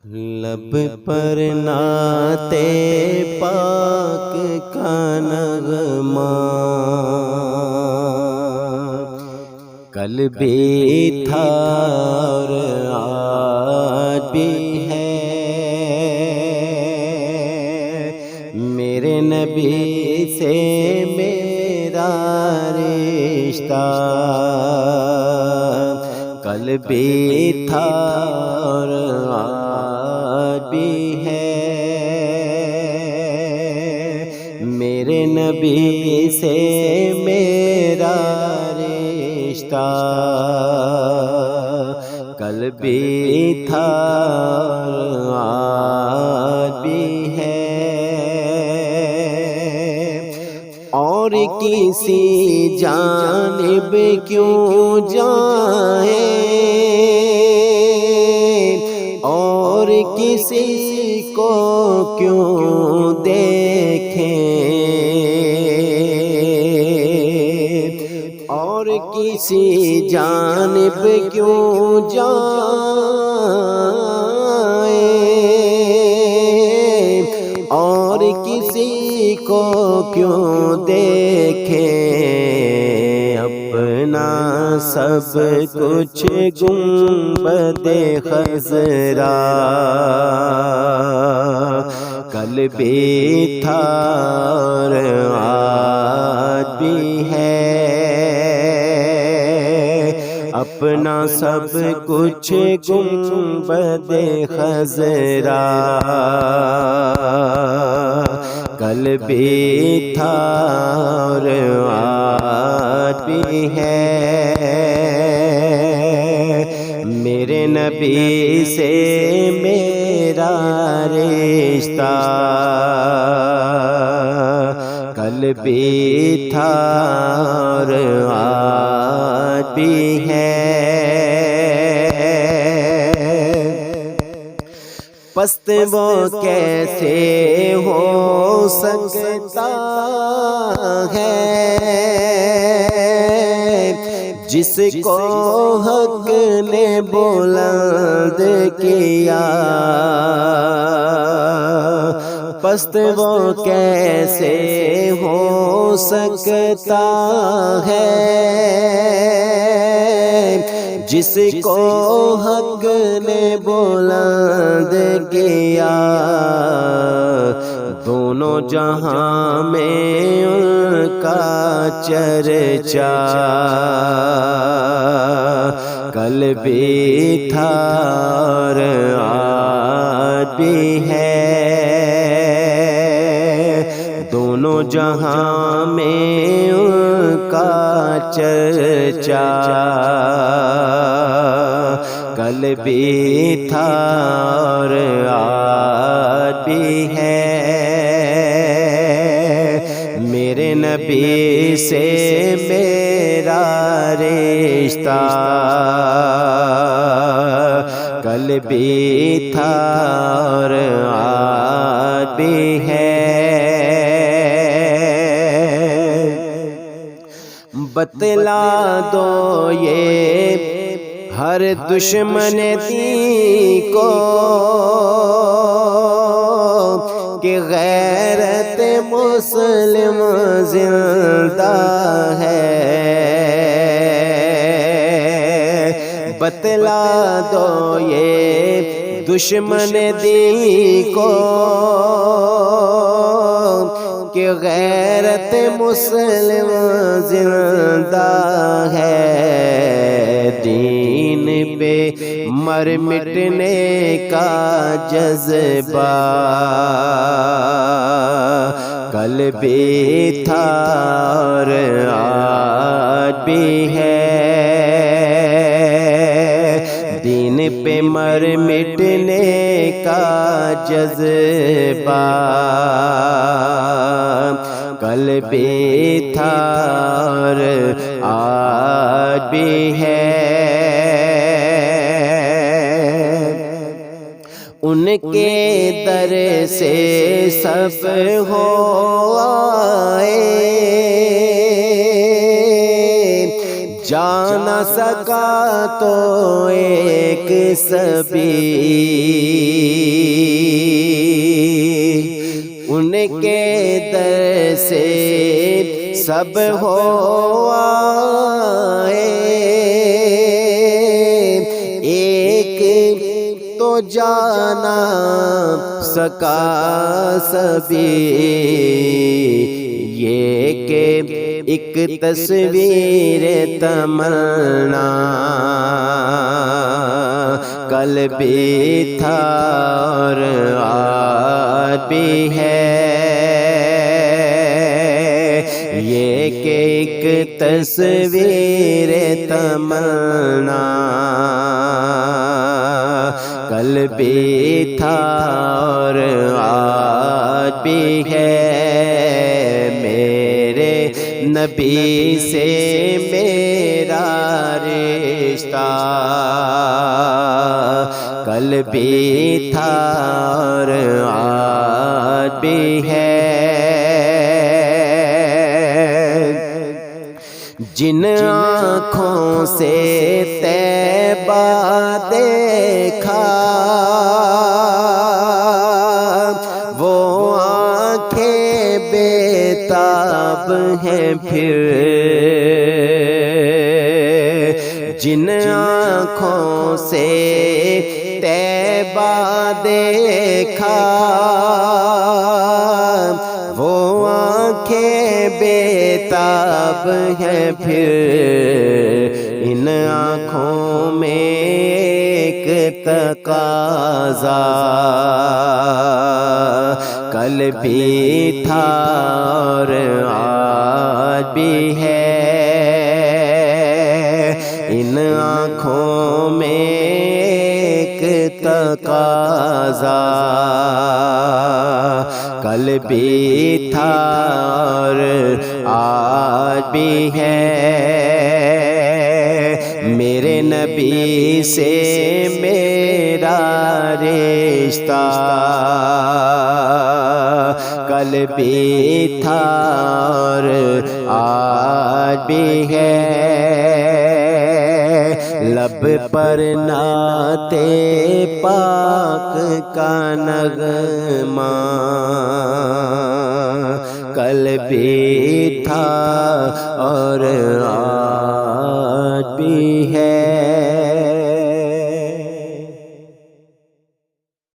لب پر نعت پاک کا نغمہ کل بھی تھا اور آج بھی ہے، میرے نبی سے میرا رشتہ کل بھی تھا اور آج بھی ہے، میرے نبی سے میرا رشتہ کل بھی تھا اور آج بھی ہے، اور کسی جانب کیوں جائیں اور کسی کو کیوں دیکھیں اور کسی جانب کیوں جائیں اور کسی کو کیوں دیکھیں، اپنا سب کچھ گنبد خضرا کل بھی تھا اور آج بھی ہے، اپنا سب کچھ گنبد خضرا کل بھی تھا اور آج بھی ہے، میرے نبی سے میرا رشتہ کل بھی تھا اور آج بھی ہے، پست وہ کیسے ہو سکتا ہے جس کو حق نے بلند کیا، پست وہ کیسے ہو سکتا ہے جس کو حق نے بلند کیا، دونوں جہاں میں ان کا چرچا کل بھی تھا اور آج بھی ہے، دونوں جہاں میں ان کا چرچا کل بھی تھا اور آج بھی ہے، میرے نبی سے میرا رشتہ کل بھی تھا اور آج بھی ہے، بتلا دو یہ ہر دشمن دین کو کہ غیرت مسلم زندہ ہے، بتلا دو یہ دشمن دین کو کہ غیرت مسلم زندہ ہے، دین پہ مر مٹنے کا جذبہ کل بھی تھا اور آج بھی ہے، دین پہ مر مٹنے کا جذبہ کل بھی تھا اور آج بھی ہے، ان کے در سے سب ہو آئے، جا نہ سکا تو ایک سبھی سب ہو آئے، ایک تو جانا سکا سبھی، یہ کہ ایک تصویر تمنا کل بھی تھا اور آج بھی ہے، یہ کہ ایک تصویر تمنا کل بھی تھا اور آج بھی ہے، میرے نبی سے میرا رشتہ کل بھی تھا اور آج بھی ہے، جن آنکھوں سے طیبہ دیکھا وہ آنکھیں بےتاب ہیں پھر، جن آنکھوں سے طیبہ دیکھا وہ آنکھیں بےتاب ہیں پھر، ان آنکھوں میں ایک تقاضا کل بھی تھا اور آج بھی ہے، ان آنکھوں میں ایک تقاضا کل بھی تھا اور آج بھی ہے، میرے نبی سے میرا رشتہ کل بھی تھا اور آج بھی ہے، لب پر نعت پاک کا نغمہ کل بھی تھا اور آج بھی